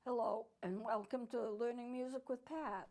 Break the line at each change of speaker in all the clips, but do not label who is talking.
Hello and welcome to Learning Music with Pat.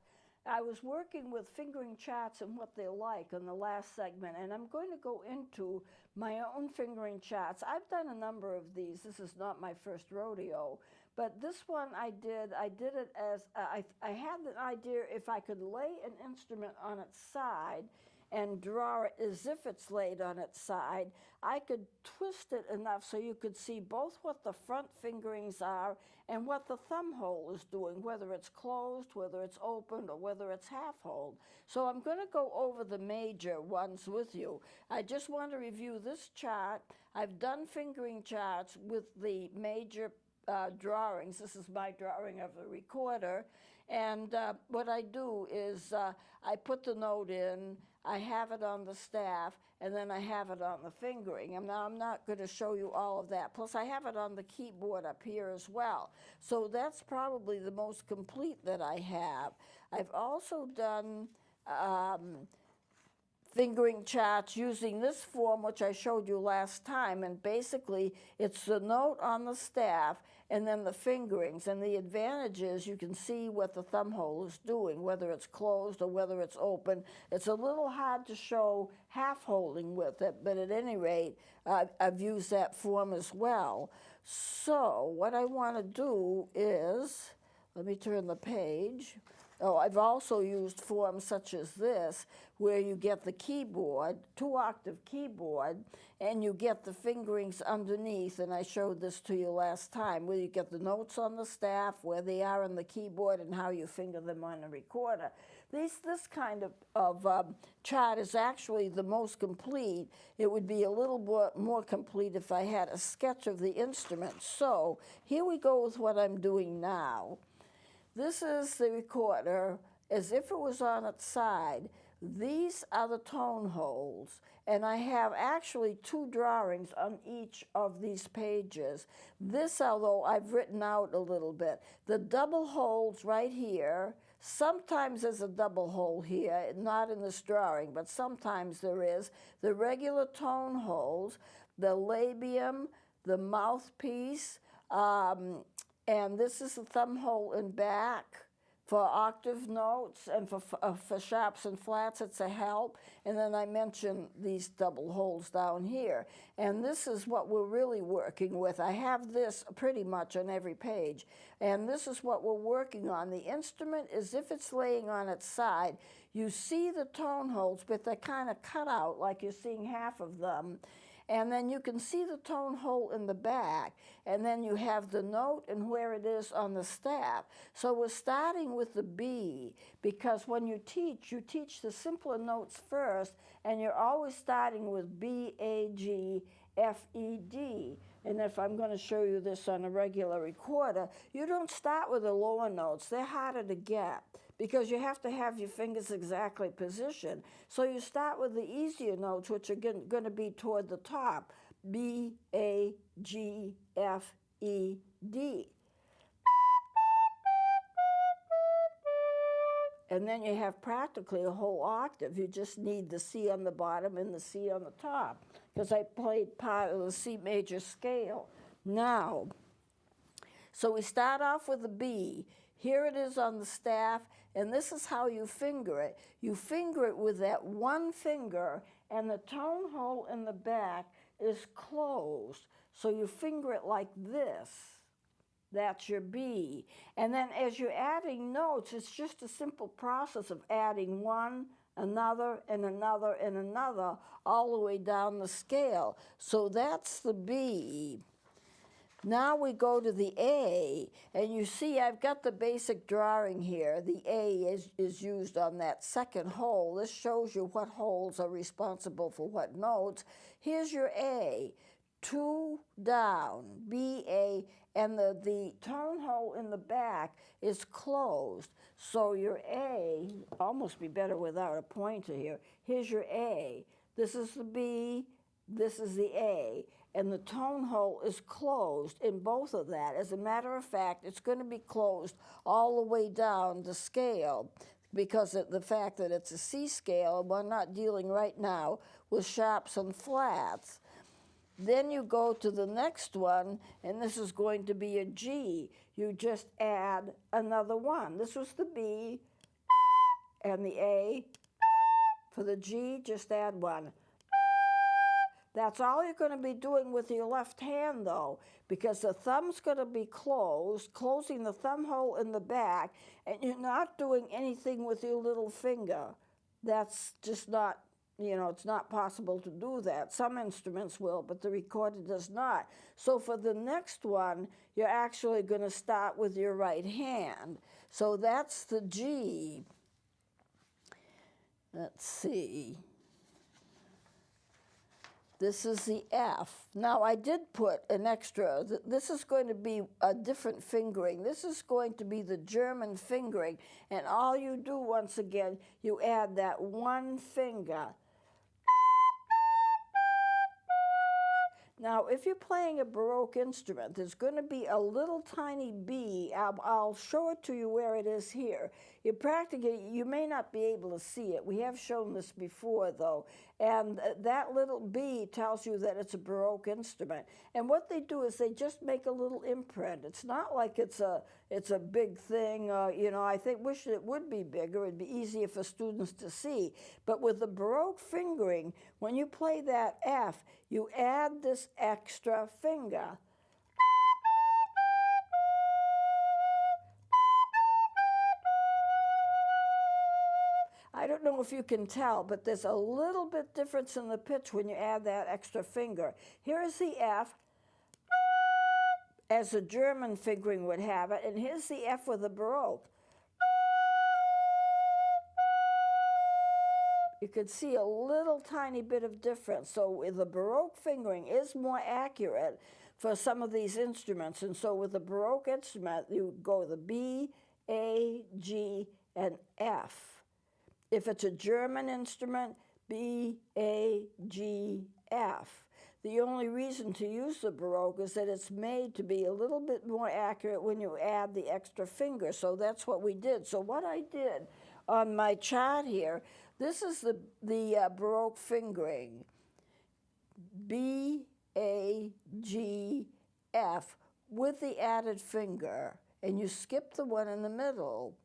I was working with fingering charts and what they're like in the last segment, and I'm going to go into my own fingering charts. I've done a number of these. This is not my first rodeo, but this one I did it as, I had an idea if I could lay an instrument on its side and draw it as if it's laid on its side, I could twist it enough so you could see both what the front fingerings are and what the thumb hole is doing, whether it's closed, whether it's opened, or whether it's half-holed. So I'm going to go over the major ones with you. I just want to review this chart. I've done fingering charts with the major drawings. This is my drawing of the recorder. And what I do is I put the note in, I have it on the staff, and then I have it on the fingering. And now I'm not going to show you all of that. Plus I have it on the keyboard up here as well. So that's probably the most complete that I have. I've also done fingering charts using this form, which I showed you last time, and basically it's the note on the staff and then the fingerings, and the advantage is you can see what the thumb hole is doing, whether it's closed or whether it's open. It's a little hard to show half holding with it, but at any rate, I've used that form as well. So what I want to do is, let me turn the page. Oh, I've also used forms such as this, where you get the keyboard, 2-octave keyboard, and you get the fingerings underneath, and I showed this to you last time, where you get the notes on the staff, where they are on the keyboard, and how you finger them on a recorder. This kind of chart is actually the most complete. It would be a little more complete if I had a sketch of the instrument. So here we go with what I'm doing now. This is the recorder as if it was on its side. These are the tone holes, and I have actually 2 drawings on each of these pages. This, although I've written out a little bit, the double holes right here, sometimes there's a double hole here, not in this drawing, but sometimes there is, the regular tone holes, the labium, the mouthpiece, and this is the thumb hole in back for octave notes, and for sharps and flats, it's a help. And then I mentioned these double holes down here. And this is what we're really working with. I have this pretty much on every page. And this is what we're working on. The instrument is if it's laying on its side. You see the tone holes, but they're kind of cut out, like you're seeing half of them. And then you can see the tone hole in the back, and then you have the note and where it is on the staff. So we're starting with the B, because when you teach the simpler notes first, and you're always starting with B, A, G, F, E, D. And if I'm going to show you this on a regular recorder, you don't start with the lower notes. They're harder to get, because you have to have your fingers exactly positioned. So you start with the easier notes, which are going to be toward the top, B, A, G, F, E, D. And then you have practically a whole octave. You just need the C on the bottom and the C on the top, because I played part of the C major scale. Now, so we start off with the B. Here it is on the staff, and this is how you finger it. You finger it with that one finger, and the tone hole in the back is closed. So you finger it like this. That's your B. And then as you're adding notes, it's just a simple process of adding one, another, and another, and another, all the way down the scale. So that's the B. Now we go to the A, and you see I've got the basic drawing here. The A is used on that second hole. This shows you what holes are responsible for what notes. Here's your A, 2 down, B, A, and the tone hole in the back is closed. So your A, almost be better without a pointer here. Here's your A. This is the B, this is the A. And the tone hole is closed in both of that. As a matter of fact, it's going to be closed all the way down the scale, because of the fact that it's a C scale, and we're not dealing right now with sharps and flats. Then you go to the next one, and this is going to be a G. You just add another one. This was the B and the A. For the G, just add one. That's all you're going to be doing with your left hand, though, because the thumb's going to be closed, closing the thumb hole in the back, and you're not doing anything with your little finger. That's just not, it's not possible to do that. Some instruments will, but the recorder does not. So for the next one, you're actually going to start with your right hand. So that's the G. Let's see. This is the F. Now, I did put an extra. This is going to be a different fingering. This is going to be the German fingering. And all you do, once again, you add that one finger. Now, if you're playing a Baroque instrument, there's going to be a little tiny B. I'll show it to you where it is here. You may not be able to see it. We have shown this before, though. And that little B tells you that it's a Baroque instrument. And what they do is they just make a little imprint. It's not like it's a big thing. I wish it would be bigger. It'd be easier for students to see. But with the Baroque fingering, when you play that F, you add this extra finger. I don't know if you can tell, but there's a little bit difference in the pitch when you add that extra finger. Here is the F, as the German fingering would have it, and here's the F with the Baroque. You could see a little tiny bit of difference. So the Baroque fingering is more accurate for some of these instruments. And so with the Baroque instrument, you go the B, A, G, and F. If it's a German instrument, B, A, G, F. The only reason to use the Baroque is that it's made to be a little bit more accurate when you add the extra finger. So that's what we did. So what I did on my chart here, this is the Baroque fingering. B, A, G, F with the added finger. And you skip the one in the middle.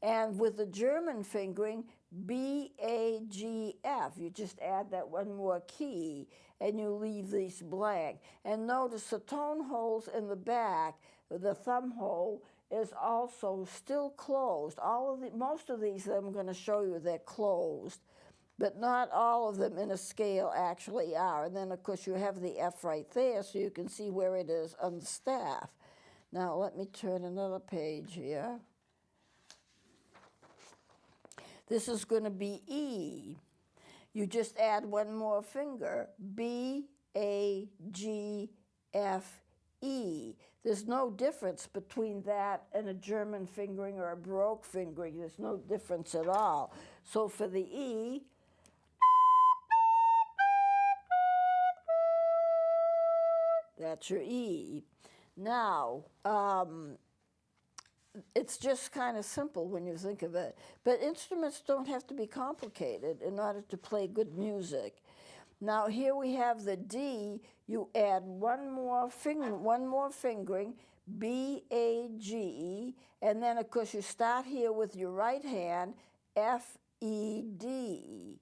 And with the German fingering, B, A, G, F. You just add that one more key, and you leave these blank. And notice the tone holes in the back, the thumb hole, is also still closed. Most of these I'm going to show you, they're closed, but not all of them in a scale actually are. And then, of course, you have the F right there, so you can see where it is on the staff. Now, let me turn another page here. This is going to be E. You just add one more finger. B, A, G, F, E. There's no difference between that and a German fingering or a Baroque fingering. There's no difference at all. So for the E, that's your E. Now, it's just kind of simple when you think of it. But instruments don't have to be complicated in order to play good music. Now here we have the D. You add one more fingering, B, A, G, and then of course you start here with your right hand, F, E, D.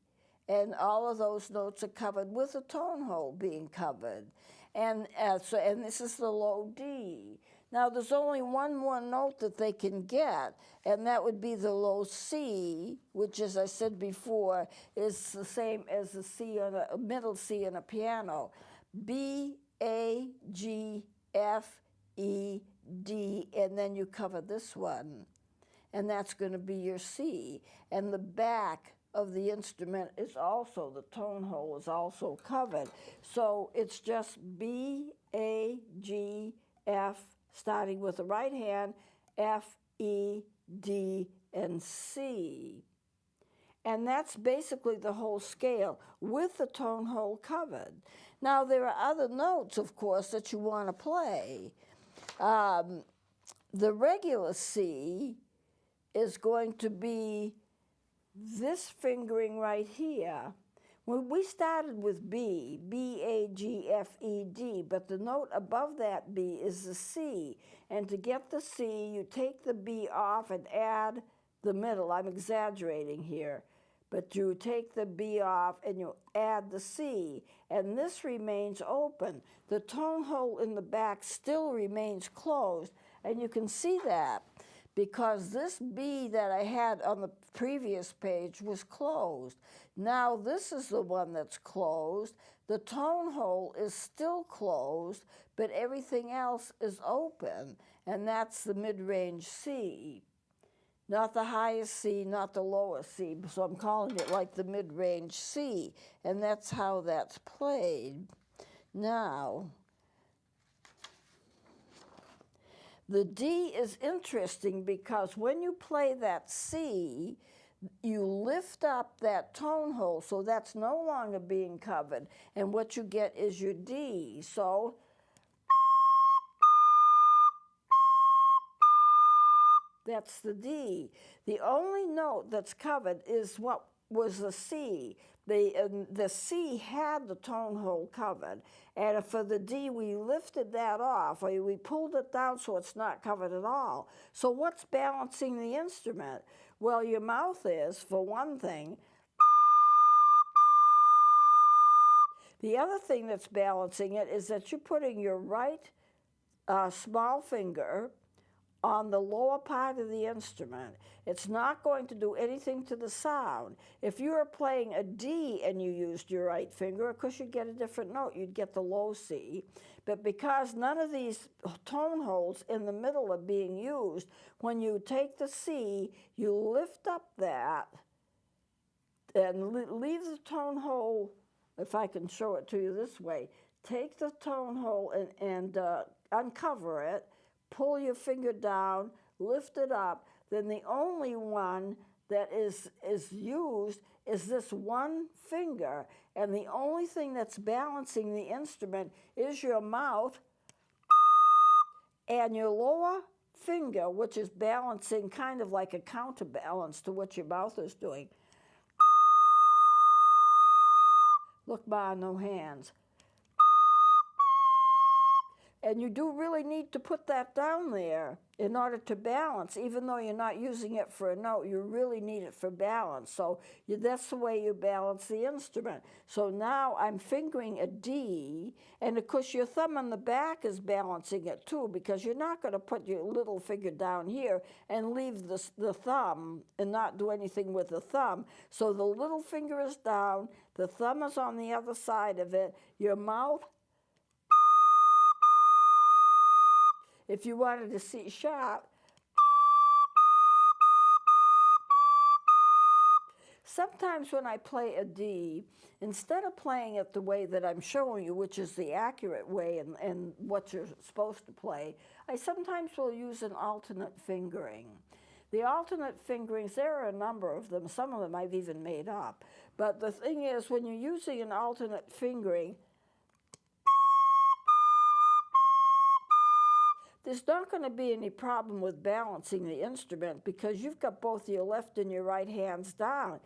And all of those notes are covered with the tone hole being covered. And this is the low D. Now, there's only one more note that they can get, and that would be the low C, which, as I said before, is the same as the C on a middle C in a piano. B, A, G, F, E, D, and then you cover this one, and that's going to be your C. And the back of the instrument is also, the tone hole is also covered. So it's just B, A, G, F, starting with the right hand, F, E, D, and C. And that's basically the whole scale with the tone hole covered. Now, there are other notes, of course, that you want to play. The regular C is going to be this fingering right here, Well, we started with B, B-A-G-F-E-D, but the note above that B is the C. And to get the C, you take the B off and add the middle. I'm exaggerating here. But you take the B off and you add the C, and this remains open. The tone hole in the back still remains closed, and you can see that because this B that I had on the previous page was closed. Now this is the one that's closed. The tone hole is still closed, but everything else is open, and that's the mid-range C. Not the highest C, not the lowest C, so I'm calling it like the mid-range C, and that's how that's played. Now, the D is interesting because when you play that C, you lift up that tone hole, so that's no longer being covered, and what you get is your D. So, that's the D. The only note that's covered is what was the C. The C had the tone hole covered, and for the D, we lifted that off, or we pulled it down so it's not covered at all. So what's balancing the instrument? Well, your mouth is, for one thing. The other thing that's balancing it is that you're putting your right small finger on the lower part of the instrument. It's not going to do anything to the sound. If you were playing a D and you used your right finger, of course you'd get a different note. You'd get the low C. But because none of these tone holes in the middle are being used, when you take the C, you lift up that and leave the tone hole, if I can show it to you this way. Take the tone hole and uncover it, pull your finger down, lift it up, then the only one that is used is this one finger, and the only thing that's balancing the instrument is your mouth and your lower finger, which is balancing kind of like a counterbalance to what your mouth is doing. Look, Ma, no hands. And you do really need to put that down there in order to balance. Even though you're not using it for a note, you really need it for balance. So that's the way you balance the instrument. So now I'm fingering a D, and of course your thumb on the back is balancing it too, because you're not going to put your little finger down here and leave the thumb and not do anything with the thumb. So the little finger is down, the thumb is on the other side of it, your mouth. If you wanted to see sharp, sometimes when I play a D, instead of playing it the way that I'm showing you, which is the accurate way and what you're supposed to play, I sometimes will use an alternate fingering. The alternate fingerings, there are a number of them. Some of them I've even made up. But the thing is, when you're using an alternate fingering, there's not going to be any problem with balancing the instrument because you've got both your left and your right hands down.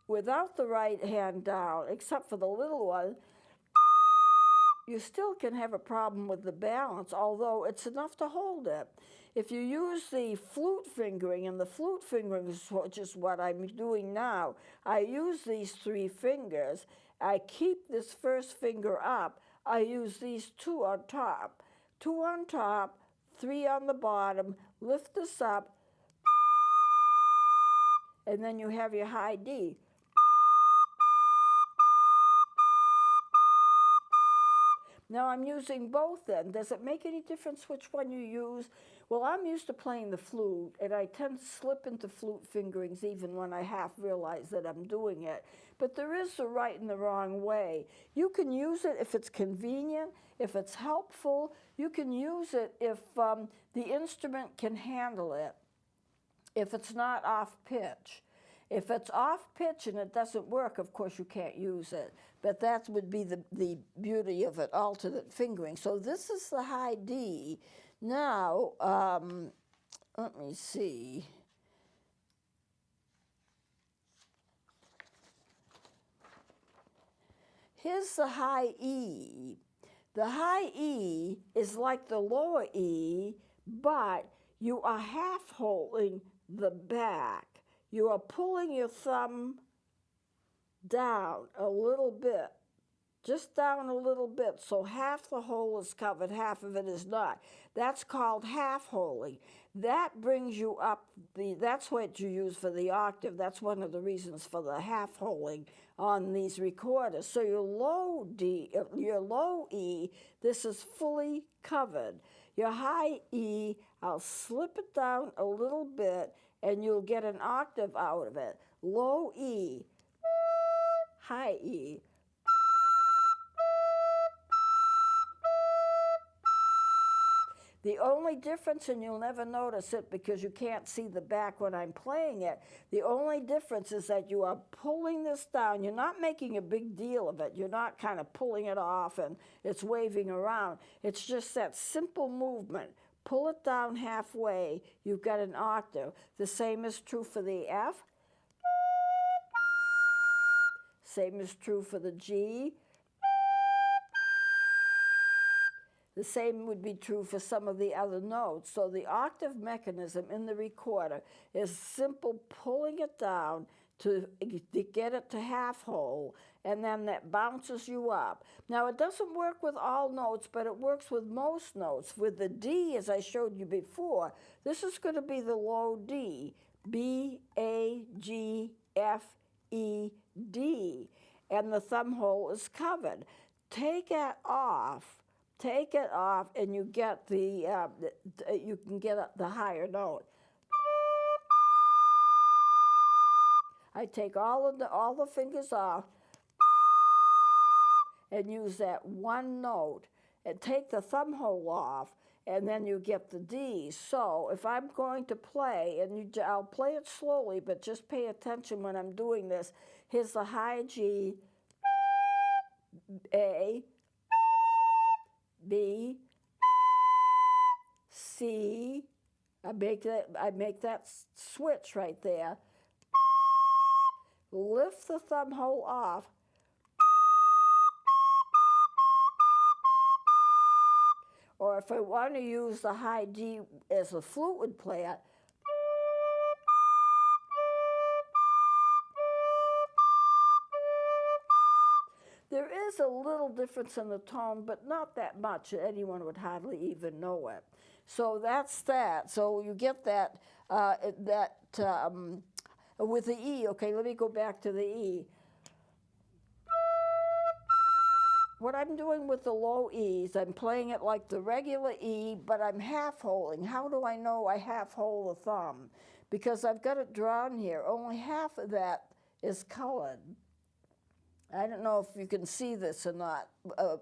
Without the right hand down, except for the little one, you still can have a problem with the balance, although it's enough to hold it. If you use the flute fingering, and the flute fingering is just what I'm doing now, I use these three fingers. I keep this first finger up. I use these two on top. Two on top, three on the bottom, lift this up, and then you have your high D. Now I'm using both then. Does it make any difference which one you use? Well, I'm used to playing the flute, and I tend to slip into flute fingerings even when I half realize that I'm doing it. But there is the right and the wrong way. You can use it if it's convenient, if it's helpful. You can use it if the instrument can handle it, if it's not off pitch. If it's off pitch and it doesn't work, of course you can't use it. But that would be the beauty of an alternate fingering. So this is the high D. Now, let me see. Here's the high E. The high E is like the lower E, but you are half holding the back. You are pulling your thumb down a little bit, just down a little bit, so half the hole is covered, half of it is not. That's called half holing. That brings you up, that's what you use for the octave. That's one of the reasons for the half holing on these recorders. So your low D, your low E, this is fully covered. Your high E, I'll slip it down a little bit and you'll get an octave out of it. Low E, high E. The only difference, and you'll never notice it because you can't see the back when I'm playing it, the only difference is that you are pulling this down. You're not making a big deal of it. You're not kind of pulling it off and it's waving around. It's just that simple movement. Pull it down halfway, you've got an octave. The same is true for the F. Same is true for the G. The same would be true for some of the other notes. So the octave mechanism in the recorder is simple pulling it down to get it to half hole, and then that bounces you up. Now it doesn't work with all notes, but it works with most notes. With the D, as I showed you before, this is going to be the low D, B, A, G, F, E, D, and the thumb hole is covered. Take it off, and you get you can get the higher note. I take all the fingers off and use that one note, and take the thumb hole off, and then you get the D. So if I'm going to play, and I'll play it slowly, but just pay attention when I'm doing this. Here's the high G, A, B, C. I make that switch right there. Lift the thumb hole off. Or if I want to use the high D as a flute would play it, there is a little difference in the tone, but not that much. Anyone would hardly even know it. So that's that. So you get that with the E. Okay, let me go back to the E. What I'm doing with the low E's, I'm playing it like the regular E, but I'm half holding. How do I know I half hold the thumb? Because I've got it drawn here. Only half of that is colored. I don't know if you can see this or not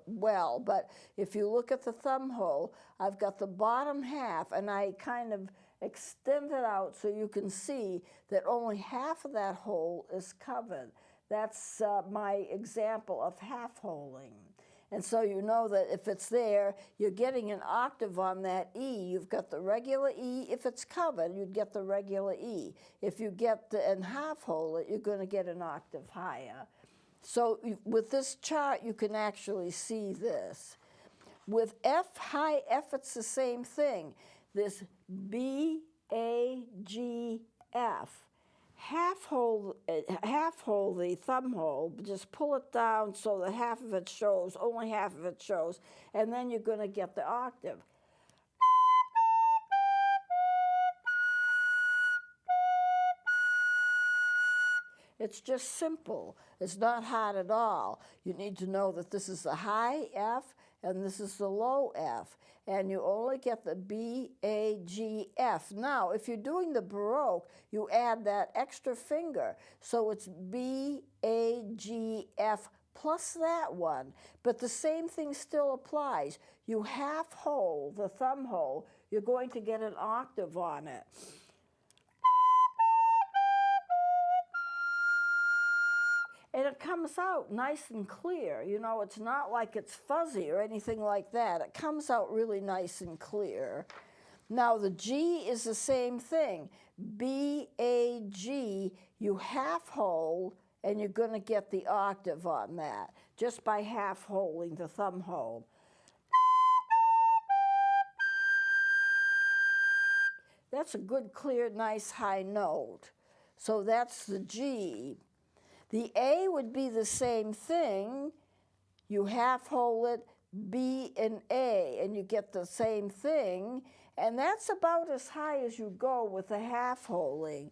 well, but if you look at the thumb hole, I've got the bottom half, and I kind of extend it out so you can see that only half of that hole is covered. That's my example of half holing. And so you know that if it's there, you're getting an octave on that E. You've got the regular E. If it's covered, you'd get the regular E. If you get and half hole it, you're going to get an octave higher. So with this chart, you can actually see this. With F, high F, it's the same thing. This B, A, G, F. Half hold the thumb hole, just pull it down so that half of it shows, only half of it shows, and then you're going to get the octave. It's just simple. It's not hard at all. You need to know that this is the high F and this is the low F. And you only get the B, A, G, F. Now, if you're doing the Baroque, you add that extra finger. So it's B, A, G, F plus that one. But the same thing still applies. You half hole the thumb hole, you're going to get an octave on it. And it comes out nice and clear. You know, it's not like it's fuzzy or anything like that. It comes out really nice and clear. Now, the G is the same thing. B, A, G, you half hole, and you're going to get the octave on that just by half-holing the thumb hole. That's a good, clear, nice high note. So that's the G. The A would be the same thing. You half-hole it, B and A, and you get the same thing. And that's about as high as you go with the half-holing.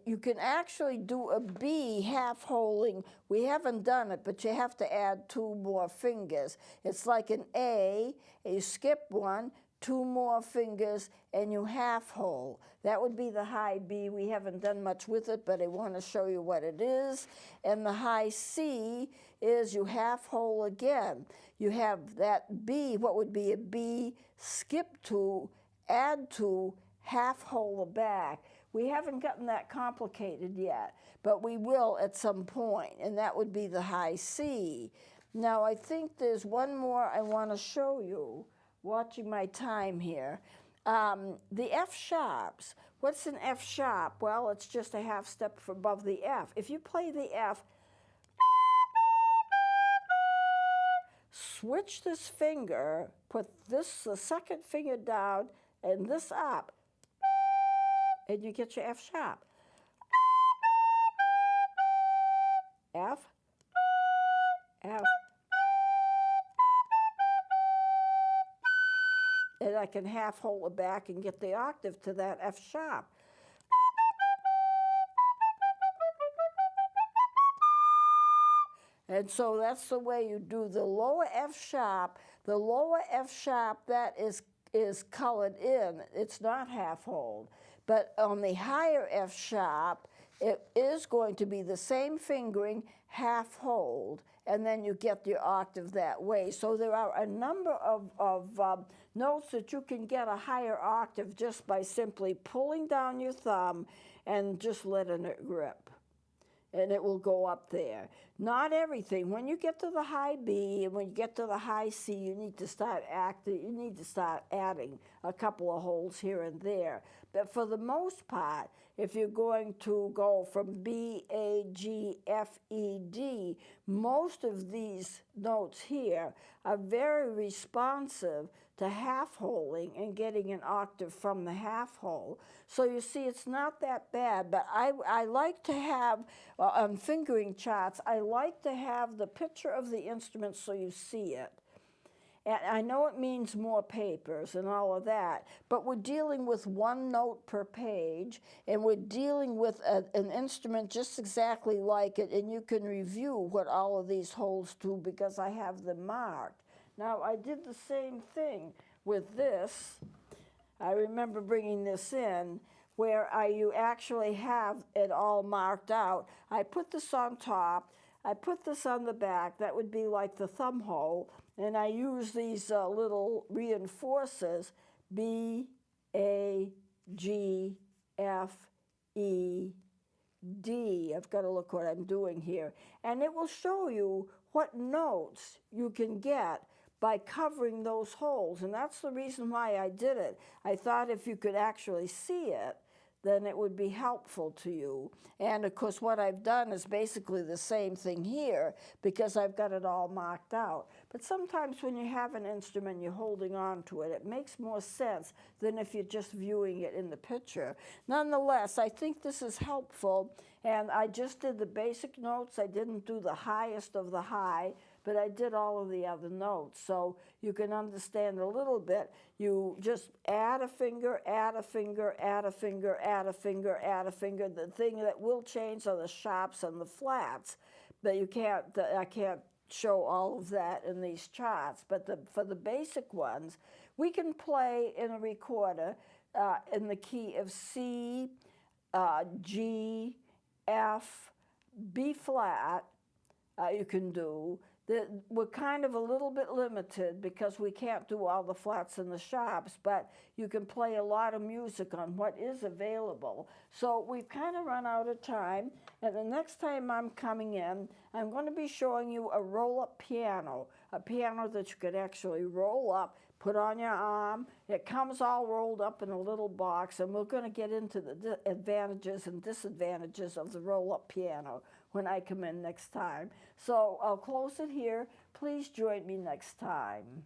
You can actually do a B half-holing. We haven't done it, but you have to add 2 more fingers. It's like an A, you skip one, 2 more fingers, and you half-hole. That would be the high B. We haven't done much with it, but I want to show you what it is. And the high C is you half-hole again. You have that B, what would be a B, skip 2, add 2, half-hole the back. We haven't gotten that complicated yet, but we will at some point, and that would be the high C. Now, I think there's one more I want to show you. Watching my time here. The F sharps. What's an F sharp? Well, it's just a half step above the F. If you play the F, switch this finger, put this, the second finger down, and this up, and you get your F sharp. F, F, and I can half-hole it back and get the octave to that F sharp. And so that's the way you do the lower F sharp. The lower F sharp, that is colored in. It's not half-holed. But on the higher F sharp, it is going to be the same fingering, half-holed, and then you get your octave that way. So there are a number of notes that you can get a higher octave just by simply pulling down your thumb and just letting it grip. And it will go up there. Not everything. When you get to the high B and when you get to the high C, you need to start adding a couple of holes here and there. But for the most part, if you're going to go from B, A, G, F, E, D, most of these notes here are very responsive to half-holing and getting an octave from the half-hole. So you see, it's not that bad, but I like to have, on fingering charts, I like to have the picture of the instrument so you see it. And I know it means more papers and all of that, but we're dealing with 1 note per page, and we're dealing with an instrument just exactly like it, and you can review what all of these holes do because I have them marked. Now, I did the same thing with this. I remember bringing this in where you actually have it all marked out. I put this on top. I put this on the back. That would be like the thumb hole. And I use these little reinforcers, B, A, G, F, E, D. I've got to look what I'm doing here. And it will show you what notes you can get by covering those holes. And that's the reason why I did it. I thought if you could actually see it, then it would be helpful to you. And of course, what I've done is basically the same thing here because I've got it all marked out. But sometimes when you have an instrument, you're holding on to it, it makes more sense than if you're just viewing it in the picture. Nonetheless, I think this is helpful, and I just did the basic notes. I didn't do the highest of the high, but I did all of the other notes. So you can understand a little bit. You just add a finger, add a finger, add a finger, add a finger, add a finger. The thing that will change are the sharps and the flats. But I can't show all of that in these charts. But for the basic ones, we can play in a recorder in the key of C, G, F, B flat, you can do. We're kind of a little bit limited because we can't do all the flats and the sharps, but you can play a lot of music on what is available. So we've kind of run out of time, and the next time I'm coming in, I'm going to be showing you a roll-up piano, a piano that you could actually roll up, put on your arm. It comes all rolled up in a little box, and we're going to get into the advantages and disadvantages of the roll-up piano when I come in next time. So I'll close it here. Please join me next time.